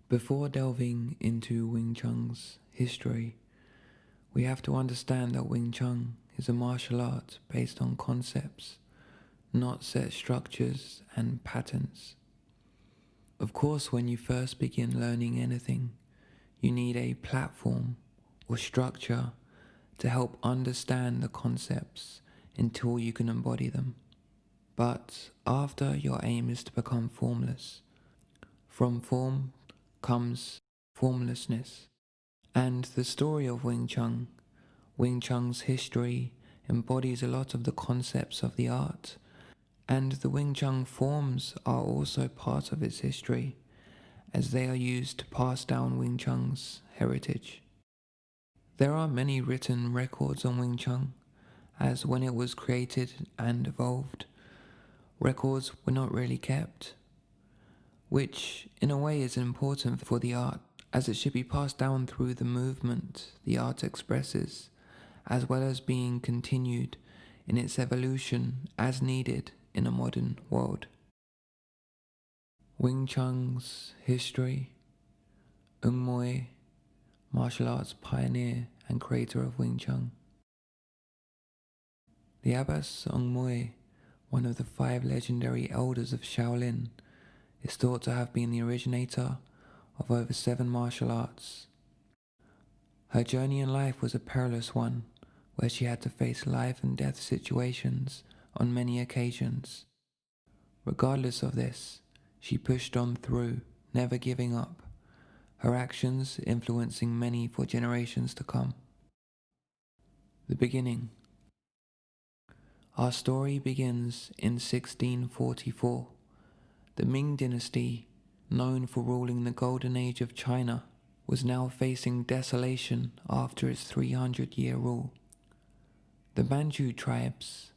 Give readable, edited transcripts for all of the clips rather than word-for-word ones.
Before delving into Wing Chun's history, we have to understand that Wing Chun is a martial art based on concepts, not set structures and patterns. Of course, when you first begin learning anything, you need a platform or structure to help understand the concepts until you can embody them. But after, your aim is to become formless. From form comes formlessness. And the story of Wing Chun, Wing Chun's history, embodies a lot of the concepts of the art, and the Wing Chun forms are also part of its history, as they are used to pass down Wing Chun's heritage. There are many written records on Wing Chun, as when it was created and evolved, records were not really kept, which in a way is important for the art, as it should be passed down through the movement the art expresses, as well as being continued in its evolution as needed in a modern world. Wing Chun's history. Ung Moy, martial arts pioneer and creator of Wing Chun. The Abbas Ung Moy, one of the 5 legendary elders of Shaolin, is thought to have been the originator of over 7 martial arts. Her journey in life was a perilous one, where she had to face life and death situations on many occasions. Regardless of this, she pushed on through, never giving up, her actions influencing many for generations to come. The beginning. Our story begins in 1644. The Ming dynasty, known for ruling the golden age of China, was now facing desolation after its 300-year rule. The Manchu tribes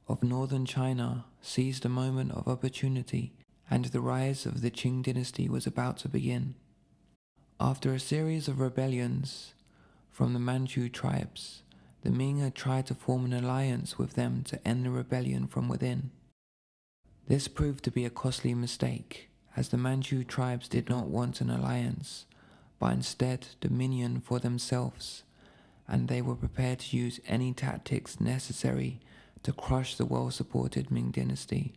of northern China seized a moment of opportunity, and the rise of the Qing dynasty was about to begin. After a series of rebellions from the Manchu tribes, the Ming had tried to form an alliance with them to end the rebellion from within. This proved to be a costly mistake, as the Manchu tribes did not want an alliance, but instead dominion for themselves, and they were prepared to use any tactics necessary to crush the well-supported Ming dynasty.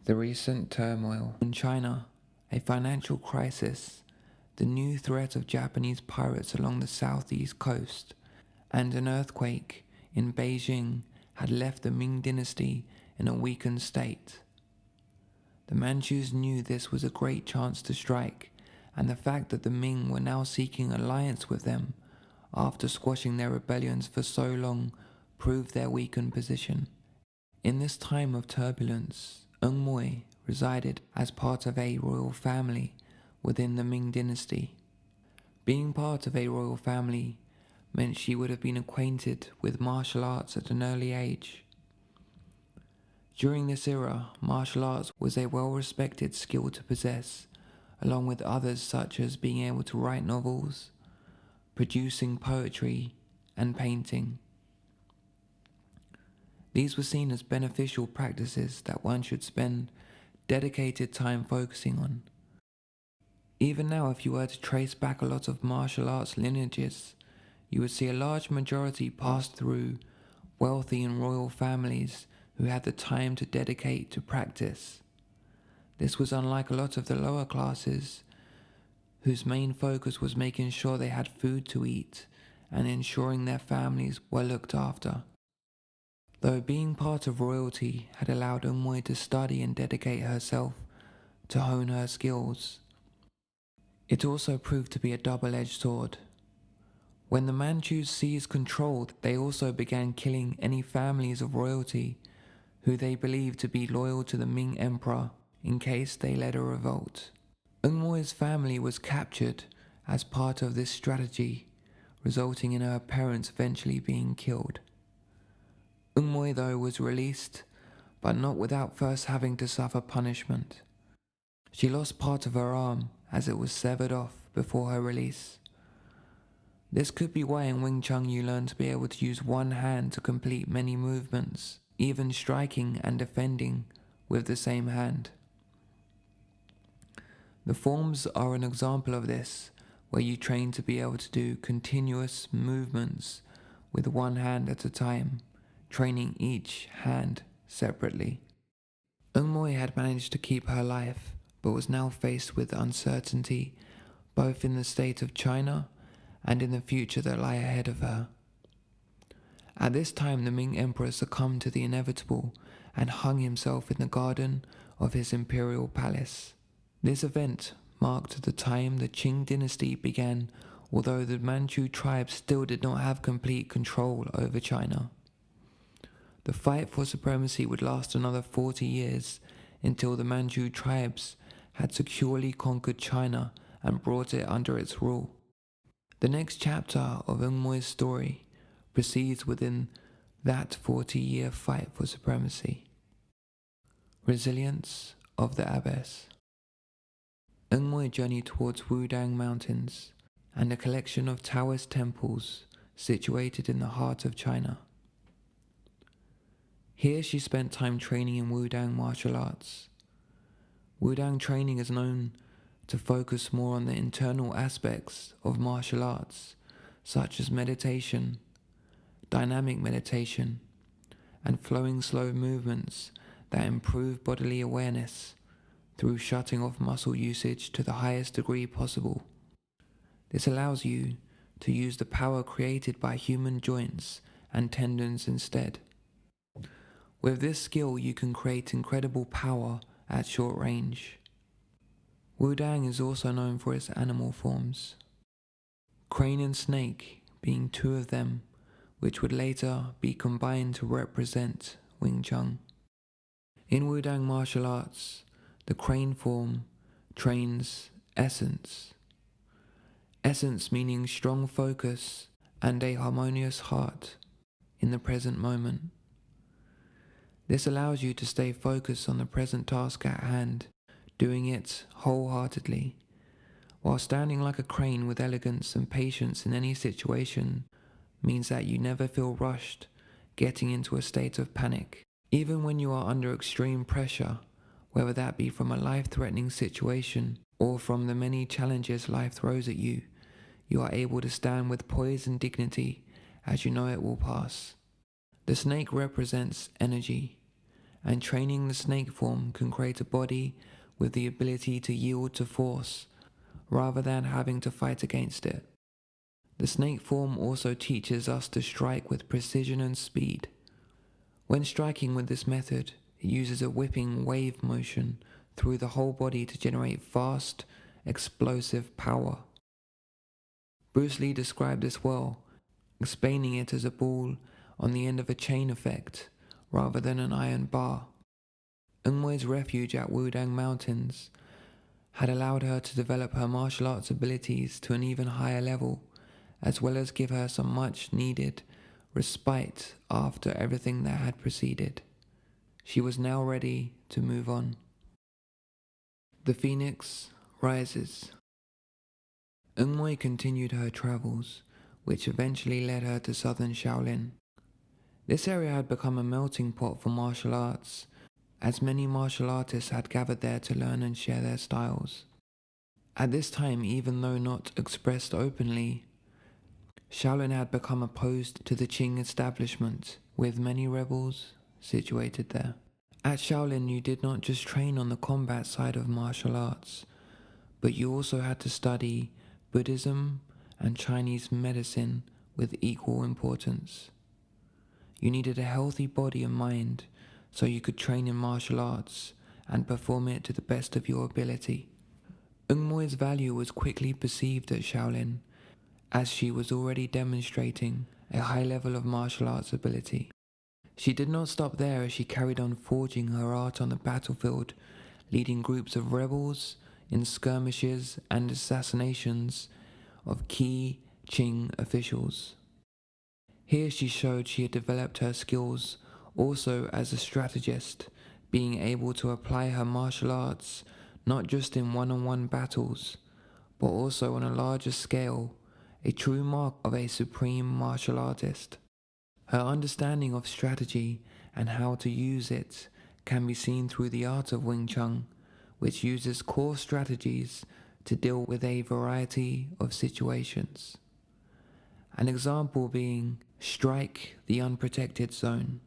The recent turmoil in China, a financial crisis, the new threat of Japanese pirates along the southeast coast, and an earthquake in Beijing had left the Ming dynasty in a weakened state. The Manchus knew this was a great chance to strike, and the fact that the Ming were now seeking alliance with them after squashing their rebellions for so long proved their weakened position. In this time of turbulence, Ung Moy resided as part of a royal family within the Ming dynasty. Being part of a royal family meant she would have been acquainted with martial arts at an early age. During this era, martial arts was a well-respected skill to possess, along with others such as being able to write novels, producing poetry, and painting. These were seen as beneficial practices that one should spend dedicated time focusing on. Even now, if you were to trace back a lot of martial arts lineages, you would see a large majority passed through wealthy and royal families who had the time to dedicate to practice. This was unlike a lot of the lower classes, whose main focus was making sure they had food to eat and ensuring their families were looked after. Though being part of royalty had allowed Ung Moy to study and dedicate herself to hone her skills, it also proved to be a double-edged sword. When the Manchus seized control, they also began killing any families of royalty who they believed to be loyal to the Ming Emperor in case they led a revolt. Ung Moy's family was captured as part of this strategy, resulting in her parents eventually being killed. Ung Moy, though, was released, but not without first having to suffer punishment. She lost part of her arm as it was severed off before her release. This could be why in Wing Chun you learn to be able to use one hand to complete many movements, even striking and defending with the same hand. The forms are an example of this, where you train to be able to do continuous movements with one hand at a time, training each hand separately. Moy had managed to keep her life, but was now faced with uncertainty both in the state of China and in the future that lay ahead of her. At this time, the Ming Emperor succumbed to the inevitable and hung himself in the garden of his imperial palace. This event marked the time the Qing dynasty began, although the Manchu tribes still did not have complete control over China. The fight for supremacy would last another 40 years until the Manchu tribes had securely conquered China and brought it under its rule. The next chapter of Moy's story proceeds within that 40-year fight for supremacy. Resilience of the Abbess. Moy journeyed towards Wudang Mountains and a collection of Taoist temples situated in the heart of China. Here she spent time training in Wudang martial arts. Wudang training is known to focus more on the internal aspects of martial arts, such as meditation, dynamic meditation, and flowing slow movements that improve bodily awareness through shutting off muscle usage to the highest degree possible. This allows you to use the power created by human joints and tendons instead. With this skill, you can create incredible power at short range. Wudang is also known for its animal forms, crane and snake being two of them, which would later be combined to represent Wing Chun. In Wudang martial arts, the crane form trains essence. Essence meaning strong focus and a harmonious heart in the present moment. This allows you to stay focused on the present task at hand, doing it wholeheartedly, while standing like a crane with elegance and patience in any situation means that you never feel rushed, getting into a state of panic. Even when you are under extreme pressure, whether that be from a life-threatening situation or from the many challenges life throws at you, you are able to stand with poise and dignity as you know it will pass. The snake represents energy, and training the snake form can create a body with the ability to yield to force rather than having to fight against it. The snake form also teaches us to strike with precision and speed. When striking with this method, it uses a whipping wave motion through the whole body to generate fast, explosive power. Bruce Lee described this well, explaining it as a ball on the end of a chain effect rather than an iron bar. Moy's refuge at Wudang Mountains had allowed her to develop her martial arts abilities to an even higher level, as well as give her some much needed respite after everything that had preceded. She was now ready to move on. The Phoenix rises. Moy continued her travels, which eventually led her to southern Shaolin. This area had become a melting pot for martial arts, as many martial artists had gathered there to learn and share their styles. At this time, even though not expressed openly, Shaolin had become opposed to the Qing establishment, with many rebels situated there. At Shaolin, you did not just train on the combat side of martial arts, but you also had to study Buddhism and Chinese medicine with equal importance. You needed a healthy body and mind so you could train in martial arts and perform it to the best of your ability. Moy's value was quickly perceived at Shaolin, as she was already demonstrating a high level of martial arts ability. She did not stop there as she carried on forging her art on the battlefield, leading groups of rebels in skirmishes and assassinations of key Qing officials. Here she showed she had developed her skills also as a strategist, being able to apply her martial arts not just in one-on-one battles, but also on a larger scale, a true mark of a supreme martial artist. Her understanding of strategy and how to use it can be seen through the art of Wing Chun, which uses core strategies to deal with a variety of situations. An example being strike the unprotected zone,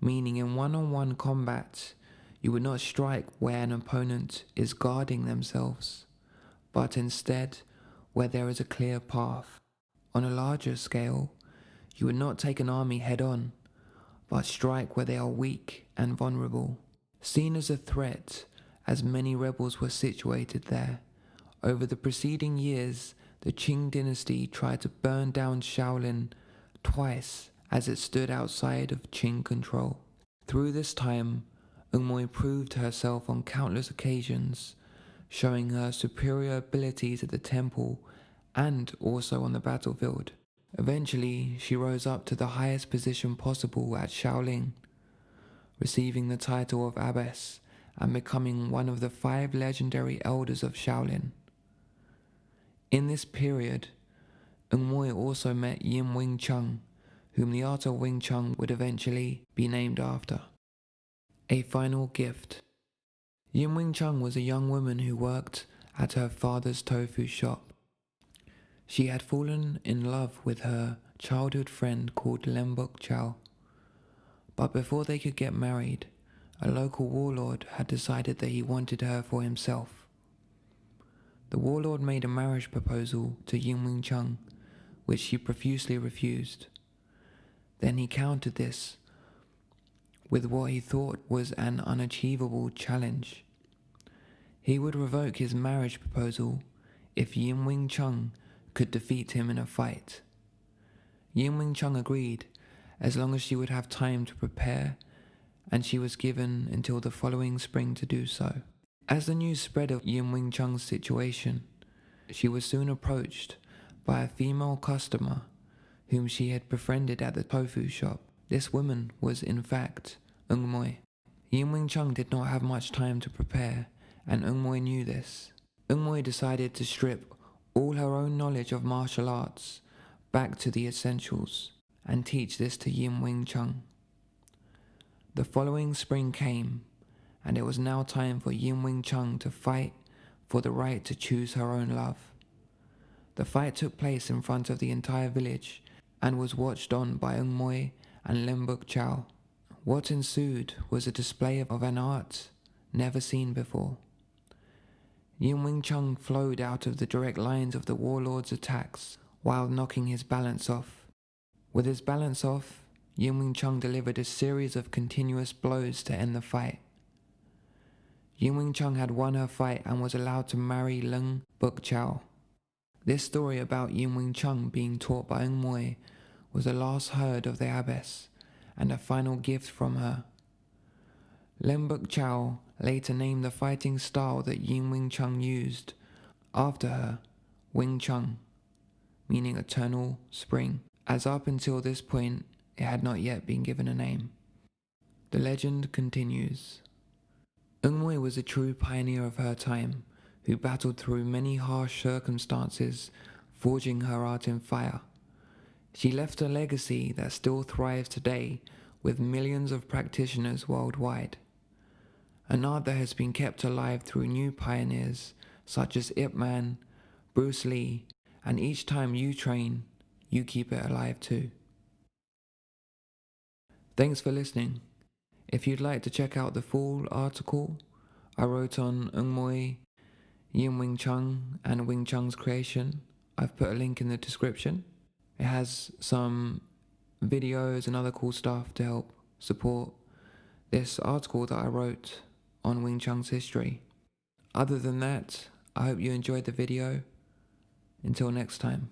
meaning in one-on-one combat, you would not strike where an opponent is guarding themselves, but instead where there is a clear path. On a larger scale, you would not take an army head-on, but strike where they are weak and vulnerable. Seen as a threat, as many rebels were situated there, over the preceding years, the Qing dynasty tried to burn down Shaolin twice as it stood outside of Qing control. Through this time, Moy proved herself on countless occasions, showing her superior abilities at the temple and also on the battlefield. Eventually, she rose up to the highest position possible at Shaolin, receiving the title of abbess and becoming one of the 5 legendary elders of Shaolin. In this period, Moy also met Wing Chun, whom the art of Wing Chun would eventually be named after. A final gift. Wing Chun was a young woman who worked at her father's tofu shop. She had fallen in love with her childhood friend called Lembuk Chow. But before they could get married, a local warlord had decided that he wanted her for himself. The warlord made a marriage proposal to Wing Chun, which she profusely refused. Then he countered this with what he thought was an unachievable challenge. He would revoke his marriage proposal if Wing Chun could defeat him in a fight. Wing Chun agreed, as long as she would have time to prepare, and she was given until the following spring to do so. As the news spread of Wing Chun's situation, she was soon approached by a female customer whom she had befriended at the tofu shop. This woman was in fact Moy. Wing Chun did not have much time to prepare, and Moy knew this. Moy decided to strip all her own knowledge of martial arts back to the essentials and teach this to Wing Chun. The following spring came, and it was now time for Wing Chun to fight for the right to choose her own love. The fight took place in front of the entire village and was watched on by Moy and Lembuk Chow. What ensued was a display of an art never seen before. Wing Chun flowed out of the direct lines of the warlord's attacks while knocking his balance off. With his balance off, Wing Chun delivered a series of continuous blows to end the fight. Wing Chun had won her fight and was allowed to marry Lembuk Chow. This story about Wing Chun being taught by Moy was the last heard of the abbess and a final gift from her. Lembuk Chow later named the fighting style that Wing Chun used after her, Wing Chun, meaning eternal spring, as up until this point it had not yet been given a name. The legend continues. Moy was a true pioneer of her time, who battled through many harsh circumstances, forging her art in fire. She left a legacy that still thrives today with millions of practitioners worldwide. An art that has been kept alive through new pioneers such as Ip Man, Bruce Lee, and each time you train, you keep it alive too. Thanks for listening. If you'd like to check out the full article I wrote on Moy, Wing Chun, and Wing Chun's creation, I've put a link in the description. It has some videos and other cool stuff to help support this article that I wrote on Wing Chun's history. Other than that, I hope you enjoyed the video. Until next time.